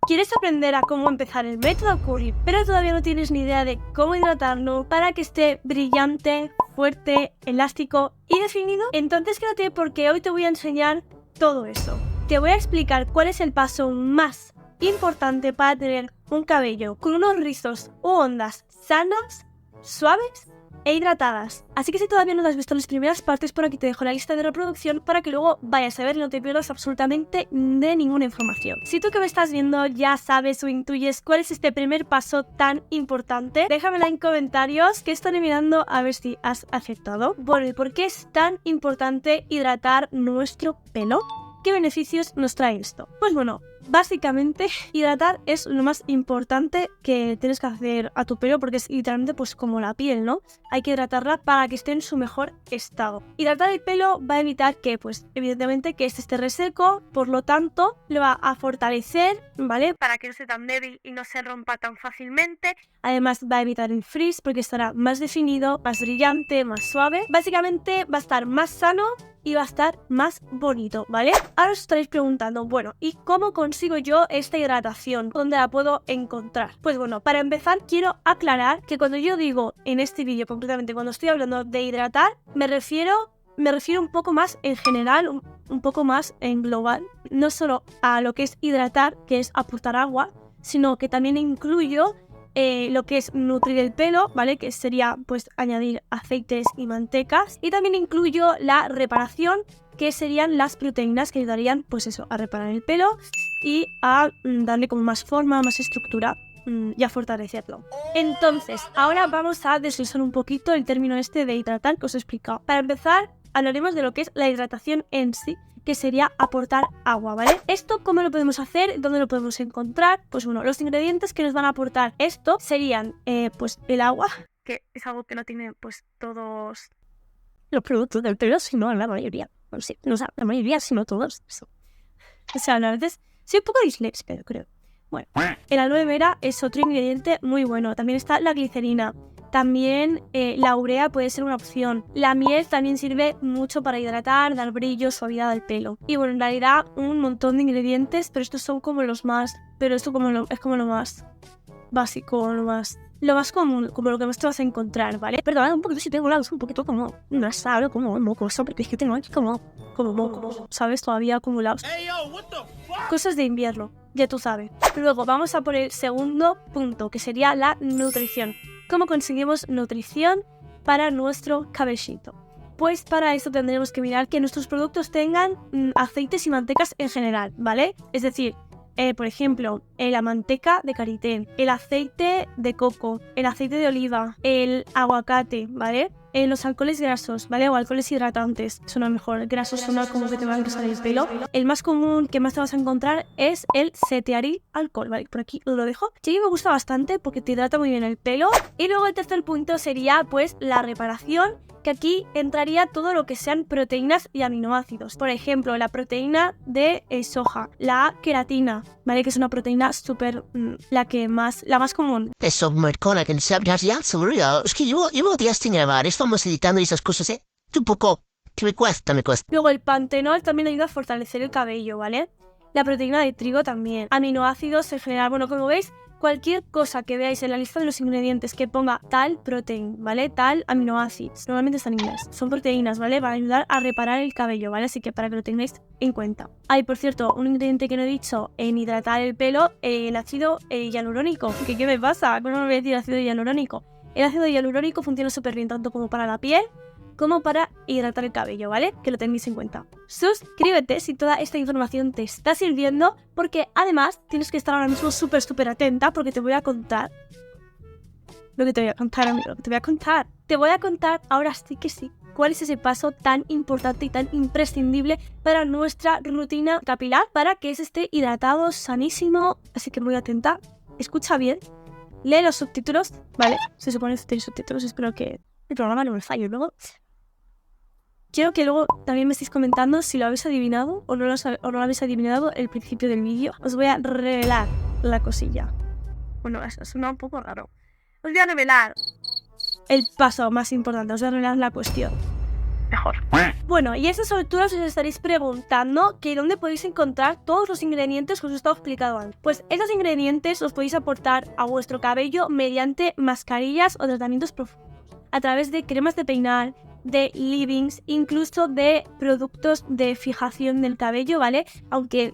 ¿Quieres aprender a cómo empezar el método Curry, pero todavía no tienes ni idea de cómo hidratarlo para que esté brillante, fuerte, elástico y definido? Entonces quédate porque hoy te voy a enseñar todo eso. Te voy a explicar cuál es el paso más importante para tener un cabello con unos rizos u ondas sanas, suaves e hidratadas. Así que si todavía no has visto las primeras partes, por aquí te dejo la lista de reproducción para que luego vayas a ver y no te pierdas absolutamente de ninguna información. Si tú que me estás viendo ya sabes o intuyes cuál es este primer paso tan importante, déjamela en comentarios que estaré mirando a ver si has aceptado. Bueno, ¿y por qué es tan importante hidratar nuestro pelo? ¿Qué beneficios nos trae esto? Pues bueno, básicamente hidratar es lo más importante que tienes que hacer a tu pelo porque es literalmente pues como la piel, ¿no? Hay que hidratarla para que esté en su mejor estado. Hidratar el pelo va a evitar que, pues evidentemente, que este esté reseco, por lo tanto lo va a fortalecer, ¿vale? Para que no esté tan débil y no se rompa tan fácilmente. Además va a evitar el frizz porque estará más definido, más brillante, más suave. Básicamente va a estar más sano y va a estar más bonito, ¿vale? Ahora os estaréis preguntando, bueno, ¿y cómo consigo yo esta hidratación? ¿Dónde la puedo encontrar? Pues bueno, para empezar quiero aclarar que cuando yo digo en este vídeo, concretamente cuando estoy hablando de hidratar, me refiero un poco más en general, un poco más en global, no solo a lo que es hidratar, que es aportar agua, sino que también incluyo lo que es nutrir el pelo, ¿vale? Que sería pues añadir aceites y mantecas. Y también incluyo la reparación, que serían las proteínas que ayudarían pues eso, a reparar el pelo y a darle como más forma, más estructura y a fortalecerlo. Entonces, ahora vamos a desglosar un poquito el término este de hidratar que os he explicado. Para empezar, hablaremos de lo que es la hidratación en sí, que sería aportar agua, ¿vale? ¿Esto cómo lo podemos hacer? ¿Dónde lo podemos encontrar? Pues bueno, los ingredientes que nos van a aportar esto serían, pues el agua, que es algo que no tiene pues todos los productos del pelo, sino la mayoría. Bueno, sí, no, o sea, la mayoría, sino todos. Eso. O sea, a veces soy un poco disléxica, creo. Bueno, el aloe vera es otro ingrediente muy bueno. También está la glicerina. También la urea puede ser una opción. La miel también sirve mucho para hidratar, dar brillo, suavidad al pelo. Y bueno, en realidad un montón de ingredientes, pero estos son como los más... Pero esto es como lo más básico, lo más común, como lo que más te vas a encontrar, ¿vale? Perdón, un poquito si tengo la voz un poquito como nasal, como mocoso, porque es que tengo aquí como mocos, ¿sabes? Todavía acumulados. Cosas de invierno, ya tú sabes. Luego vamos a por el segundo punto, que sería la nutrición. ¿Cómo conseguimos nutrición para nuestro cabellito? Pues para eso tendremos que mirar que nuestros productos tengan aceites y mantecas en general, ¿vale? Es decir, por ejemplo, la manteca de karité, el aceite de coco, el aceite de oliva, el aguacate, ¿vale? Los alcoholes grasos, ¿vale? O alcoholes hidratantes, suena mejor. Grasos suena como que te va a engrasar el pelo. El más común que más te vas a encontrar es el cetearyl alcohol, ¿vale? Por aquí lo dejo. Sí, me gusta bastante porque te hidrata muy bien el pelo. Y luego el tercer punto sería, pues, la reparación, que aquí entraría todo lo que sean proteínas y aminoácidos. Por ejemplo, la proteína de soja, la queratina, ¿vale? Que es una proteína súper, la más común. Eso, Marcona, que ya seguro. Es que llevo días sin grabar. Estamos editando y esas cosas, ¿eh? Un poco. Que me cuesta. Luego el pantenol también ayuda a fortalecer el cabello, ¿vale? La proteína de trigo también. Aminoácidos en general. Bueno, como veis, cualquier cosa que veáis en la lista de los ingredientes que ponga tal protein, ¿vale? Tal aminoácidos. Normalmente están en inglés. Son proteínas, ¿vale? Para ayudar a reparar el cabello, ¿vale? Así que para que lo tengáis en cuenta. Hay, por cierto, un ingrediente que no he dicho en hidratar el pelo, el ácido hialurónico. ¿Qué me pasa? ¿Cómo no voy a decir ácido hialurónico? El ácido hialurónico funciona súper bien tanto como para la piel como para hidratar el cabello, ¿vale? Que lo tengáis en cuenta. Suscríbete si toda esta información te está sirviendo, porque además tienes que estar ahora mismo súper atenta porque te voy a contar lo que te voy a contar, amigo. Te voy a contar ahora sí que sí cuál es ese paso tan importante y tan imprescindible para nuestra rutina capilar para que esté hidratado, sanísimo. Así que muy atenta, escucha bien, lee los subtítulos, ¿vale? Se supone que tenéis subtítulos, espero que el programa no me falle luego. Quiero que luego también me estéis comentando si lo habéis adivinado o no lo habéis adivinado el principio del vídeo. Os voy a revelar la cosilla. Bueno, eso suena un poco raro. Os voy a revelar el paso más importante, os voy a revelar la cuestión. mejor. Bueno, y a estas alturas os estaréis preguntando que dónde podéis encontrar todos los ingredientes que os he estado explicando antes. Pues estos ingredientes los podéis aportar a vuestro cabello mediante mascarillas o tratamientos profundos, a través de cremas de peinar, de leave-ins, incluso de productos de fijación del cabello, ¿vale? Aunque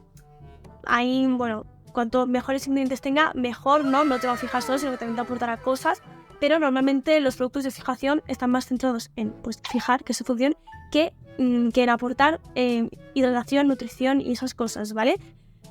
ahí, bueno, cuanto mejores ingredientes tenga, mejor, ¿no? No te va a fijar solo, sino que también te aportará cosas. Pero normalmente los productos de fijación están más centrados en, pues, fijar, que es su función, que en aportar hidratación, nutrición y esas cosas, ¿vale?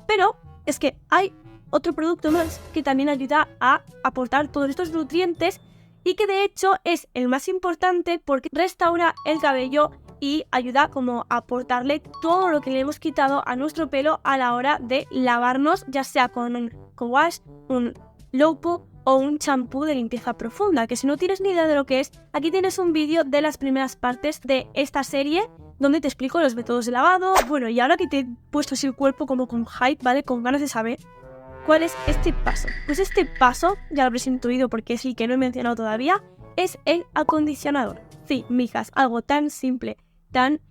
Pero es que hay otro producto más que también ayuda a aportar todos estos nutrientes y que de hecho es el más importante porque restaura el cabello y ayuda como a aportarle todo lo que le hemos quitado a nuestro pelo a la hora de lavarnos, ya sea con un co-wash, un low poo o un champú de limpieza profunda, que si no tienes ni idea de lo que es, aquí tienes un vídeo de las primeras partes de esta serie donde te explico los métodos de lavado. Bueno, y ahora que te he puesto así el cuerpo como con hype, ¿vale? Con ganas de saber cuál es este paso. Pues este paso, ya lo habréis intuido porque es el que no he mencionado todavía, es el acondicionador. Sí, mijas, algo tan simple, tan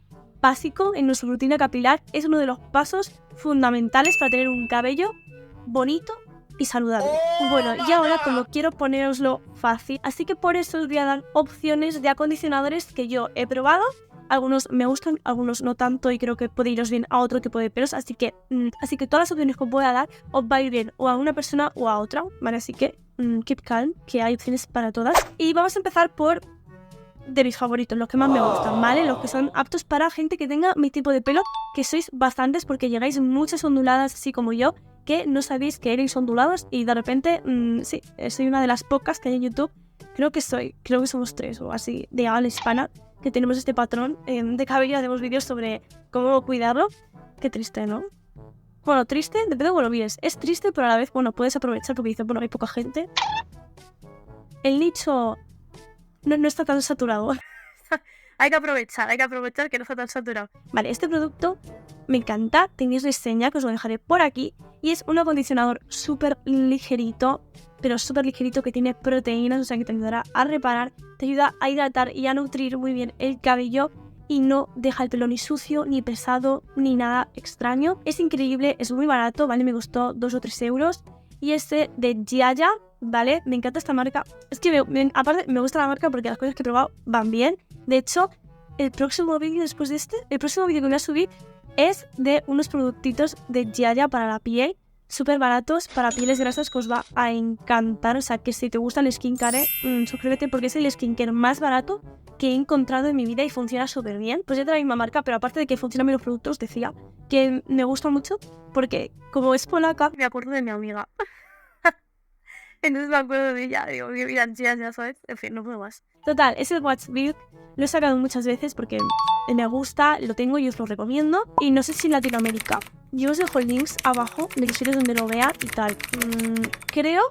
básico en nuestra rutina capilar, es uno de los pasos fundamentales para tener un cabello bonito y saludable. Bueno, y ahora como quiero ponéroslo fácil, así que por eso os voy a dar opciones de acondicionadores que yo he probado. Algunos me gustan, algunos no tanto y creo que puede iros bien a otro tipo de pelos, así que todas las opciones que os voy a dar os va a ir bien o a una persona o a otra, ¿vale? Así que keep calm, que hay opciones para todas. Y vamos a empezar por de mis favoritos, los que más me gustan, ¿vale? Los que son aptos para gente que tenga mi tipo de pelo, que sois bastantes porque llegáis muchas onduladas así como yo, que no sabéis que erais ondulados y de repente, sí, soy una de las pocas que hay en YouTube, creo que somos 3 o así, de habla hispana, que tenemos este patrón de cabello, hacemos vídeos sobre cómo cuidarlo. Qué triste, ¿no? Bueno, triste, depende de cómo lo mires. Es triste, pero a la vez, bueno, puedes aprovechar porque dices, bueno, hay poca gente. El nicho no está tan saturado. Hay que aprovechar que no está tan saturado. Vale, este producto me encanta, tenéis reseña que os lo dejaré por aquí. Y es un acondicionador súper ligerito, pero súper ligerito, que tiene proteínas, o sea que te ayudará a reparar, te ayuda a hidratar y a nutrir muy bien el cabello y no deja el pelo ni sucio, ni pesado, ni nada extraño. Es increíble, es muy barato, ¿vale? Me costó 2 o 3 euros. Y este de Giaya, ¿vale? Me encanta esta marca. Es que aparte me gusta la marca porque las cosas que he probado van bien. De hecho, el próximo vídeo después de el próximo vídeo que voy a subir es de unos productitos de Giaya para la piel, súper baratos, para pieles grasas, que os va a encantar. O sea, que si te gusta el skincare, suscríbete porque es el skincare más barato que he encontrado en mi vida y funciona súper bien. Pues es de la misma marca, pero aparte de que funcionan bien los productos, decía que me gusta mucho porque como es polaca, me acuerdo de mi amiga. Entonces me acuerdo de ella, digo, mira, ya sabes, en fin, no puedo más. Total, es el Watch Build, lo he sacado muchas veces porque me gusta, lo tengo y os lo recomiendo. Y no sé si en Latinoamérica, yo os dejo links abajo de los sitios donde lo vean y tal. Creo,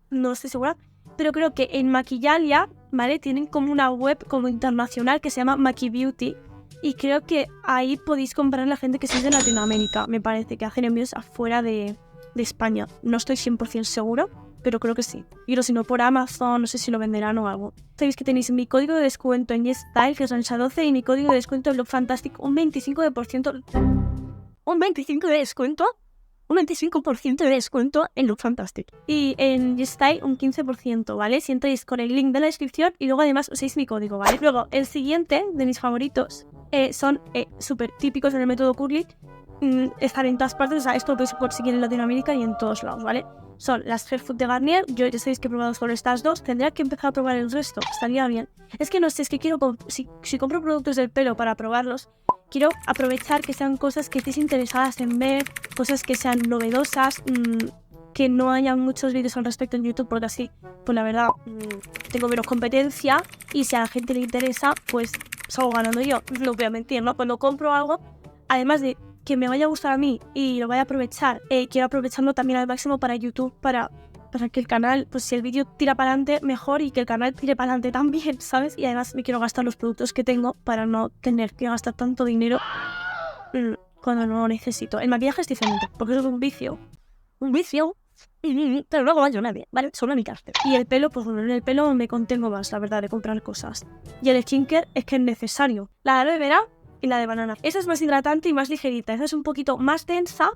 no estoy segura, pero creo que en Maquillalia, ¿vale? Tienen como una web como internacional que se llama Maki Beauty. Y creo que ahí podéis comprar a la gente que sois de Latinoamérica, me parece, que hacen envíos afuera de España. No estoy 100% seguro, pero creo que sí. Y si no, por Amazon, no sé si lo venderán o algo. Sabéis que tenéis mi código de descuento en YesStyle, que es Rancha12, y mi código de descuento en BlogFantastic, un 25%. ¿Un 25% de descuento? Un 25% de descuento en BlogFantastic. Y en YesStyle un 15%, ¿vale? Si entráis con el link de la descripción y luego además uséis mi código, ¿vale? Luego, el siguiente de mis favoritos son súper típicos en el método Curly. Están en todas partes, o sea, esto lo podéis conseguir en Latinoamérica y en todos lados, ¿vale? Son las Hair Food de Garnier. Yo ya sabéis que he probado solo estas dos. Tendría que empezar a probar el resto, estaría bien. Es que no sé, es que quiero, si compro productos del pelo para probarlos, quiero aprovechar que sean cosas que estéis interesadas en ver, cosas que sean novedosas, que no haya muchos vídeos al respecto en YouTube, porque así, pues la verdad, tengo menos competencia y si a la gente le interesa, pues salgo ganando yo. No voy a mentir, ¿no? Cuando compro algo, además de que me vaya a gustar a mí y lo vaya a aprovechar, quiero aprovecharlo también al máximo para YouTube, para que el canal, pues si el vídeo tira para adelante, mejor, y que el canal tire para adelante también, ¿sabes? Y además me quiero gastar los productos que tengo para no tener que gastar tanto dinero cuando no lo necesito. El maquillaje es diferente, porque eso es un vicio. Un vicio. Pero luego yo nadie, ¿vale? Solo en mi cárcel. Y el pelo, pues bueno, en el pelo me contengo más, la verdad, de comprar cosas. Y el skincare es que es necesario. La de aloe vera y la de banana. Esa es más hidratante y más ligerita. Esa es un poquito más densa,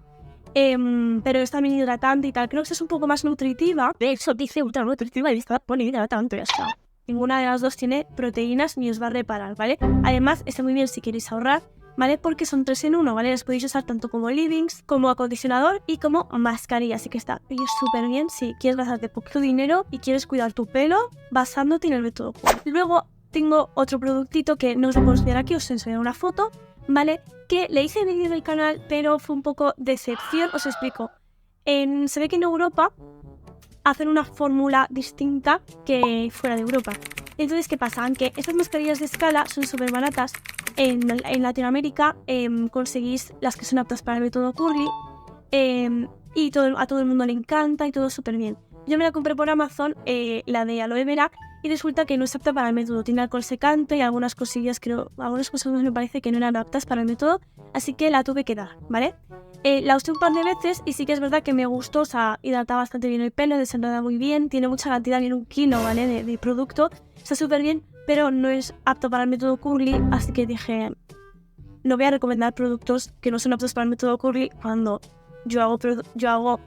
pero es también hidratante y tal. Creo que esa es un poco más nutritiva. De hecho, dice ultra nutritiva y está pone hidratante, ya está. Ninguna de las dos tiene proteínas ni os va a reparar, ¿vale? Además, está muy bien si queréis ahorrar, ¿vale? Porque son 3 en 1, ¿vale? Las podéis usar tanto como leave-ins, como acondicionador y como mascarilla. Así que está súper bien si quieres gastarte poquito dinero y quieres cuidar tu pelo basándote en el método Curly. Luego tengo otro productito que no os lo puedo enseñar aquí, os enseñaré una foto, ¿vale? Que le hice vídeo en el canal, pero fue un poco decepción. Os explico. Se ve que en Europa hacen una fórmula distinta que fuera de Europa. Entonces, ¿qué pasa? Aunque estas mascarillas de escala son súper baratas, en Latinoamérica conseguís las que son aptas para el método Curly y a todo el mundo le encanta y todo súper bien. Yo me la compré por Amazon, la de aloe vera, y resulta que no es apta para el método. Tiene alcohol secante y algunas cosillas, algunas cosas me parece que no eran aptas para el método, así que la tuve que dar, ¿vale? La usé un par de veces y sí que es verdad que me gustó, o sea, hidrata bastante bien el pelo, desenreda muy bien, tiene mucha cantidad, viene 1 kilo, ¿vale? De producto, está súper bien, pero no es apto para el método Curly, así que dije, no voy a recomendar productos que no son aptos para el método Curly cuando yo hago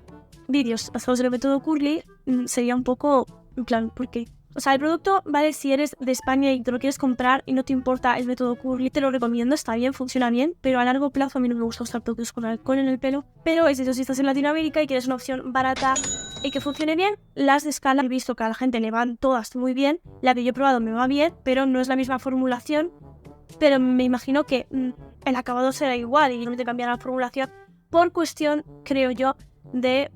vídeos basados en el método Curly. Sería un poco, en plan, ¿por qué? O sea, el producto, vale, si eres de España y te lo quieres comprar y no te importa el método Curly, te lo recomiendo, está bien, funciona bien, pero a largo plazo a mí no me gusta usar productos con alcohol en el pelo. Pero es eso, si estás en Latinoamérica y quieres una opción barata y que funcione bien, las de escala he visto que a la gente le van todas muy bien. La que yo he probado me va bien, pero no es la misma formulación. Pero me imagino que el acabado será igual y no te cambiará la formulación por cuestión, creo yo, de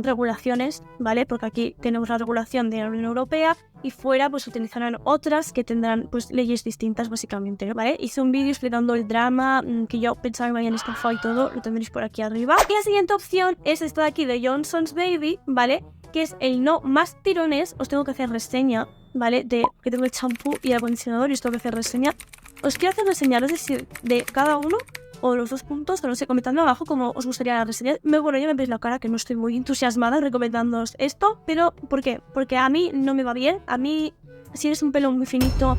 regulaciones, ¿vale? Porque aquí tenemos la regulación de la Unión Europea y fuera pues utilizarán otras que tendrán pues leyes distintas básicamente, ¿vale? Hice un vídeo explicando el drama que yo pensaba que me habían estafado y todo, lo tendréis por aquí arriba. Y la siguiente opción es esta de aquí de Johnson's Baby, ¿vale? Que es el no más tirones. Os tengo que hacer reseña, ¿vale? De que tengo el champú y el acondicionador y os tengo que hacer reseña. Os quiero hacer reseña, no sé si de cada uno o los 2 puntos, o no sé, comentadme abajo cómo os gustaría la reseña. Bueno, ya me veis la cara que no estoy muy entusiasmada recomendándoos esto, pero ¿por qué? Porque a mí no me va bien. A mí, si eres un pelo muy finito,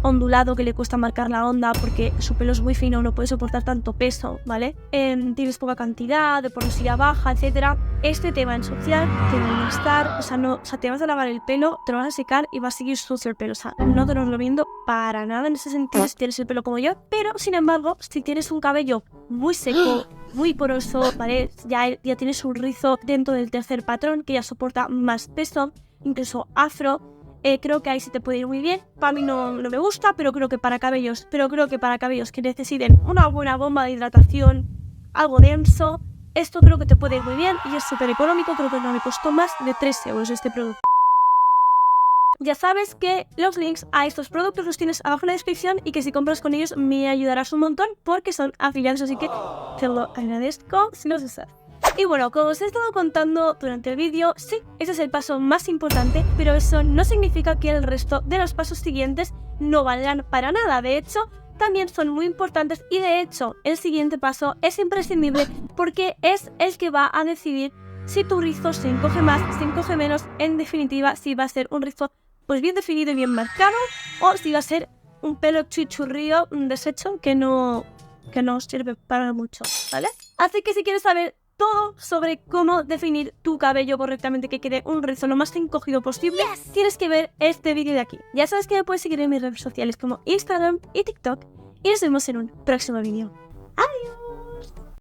ondulado, que le cuesta marcar la onda porque su pelo es muy fino, no puede soportar tanto peso, ¿vale? Tienes poca cantidad, de porosidad baja, etcétera. Este te va a ensuciar, te va a molestar, o sea, te vas a lavar el pelo, te lo vas a secar y va a seguir sucio el pelo, o sea, no te lo recomiendo para nada en ese sentido si tienes el pelo como yo, pero sin embargo, si tienes un cabello muy seco, muy poroso, ¿vale? Ya tienes un rizo dentro del tercer patrón que ya soporta más peso, incluso afro. Creo que ahí sí te puede ir muy bien. Para mí no me gusta, pero creo que para cabellos que necesiten una buena bomba de hidratación, algo denso, esto creo que te puede ir muy bien y es súper económico. Creo que no me costó más de 3 euros este producto. Ya sabes que los links a estos productos los tienes abajo en la descripción y que si compras con ellos me ayudarás un montón porque son afiliados, así que te lo agradezco si los usas. Y bueno, como os he estado contando durante el vídeo, sí, ese es el paso más importante, pero eso no significa que el resto de los pasos siguientes no valgan para nada. De hecho, también son muy importantes y de hecho, el siguiente paso es imprescindible porque es el que va a decidir si tu rizo se encoge más, se encoge menos, en definitiva, si va a ser un rizo pues bien definido y bien marcado o si va a ser un pelo chichurrío, un desecho que no sirve para mucho, ¿vale? Así que si quieres saber todo sobre cómo definir tu cabello correctamente, que quede un rizo lo más encogido posible, tienes que ver este vídeo de aquí. Ya sabes que me puedes seguir en mis redes sociales como Instagram y TikTok y nos vemos en un próximo vídeo. ¡Adiós!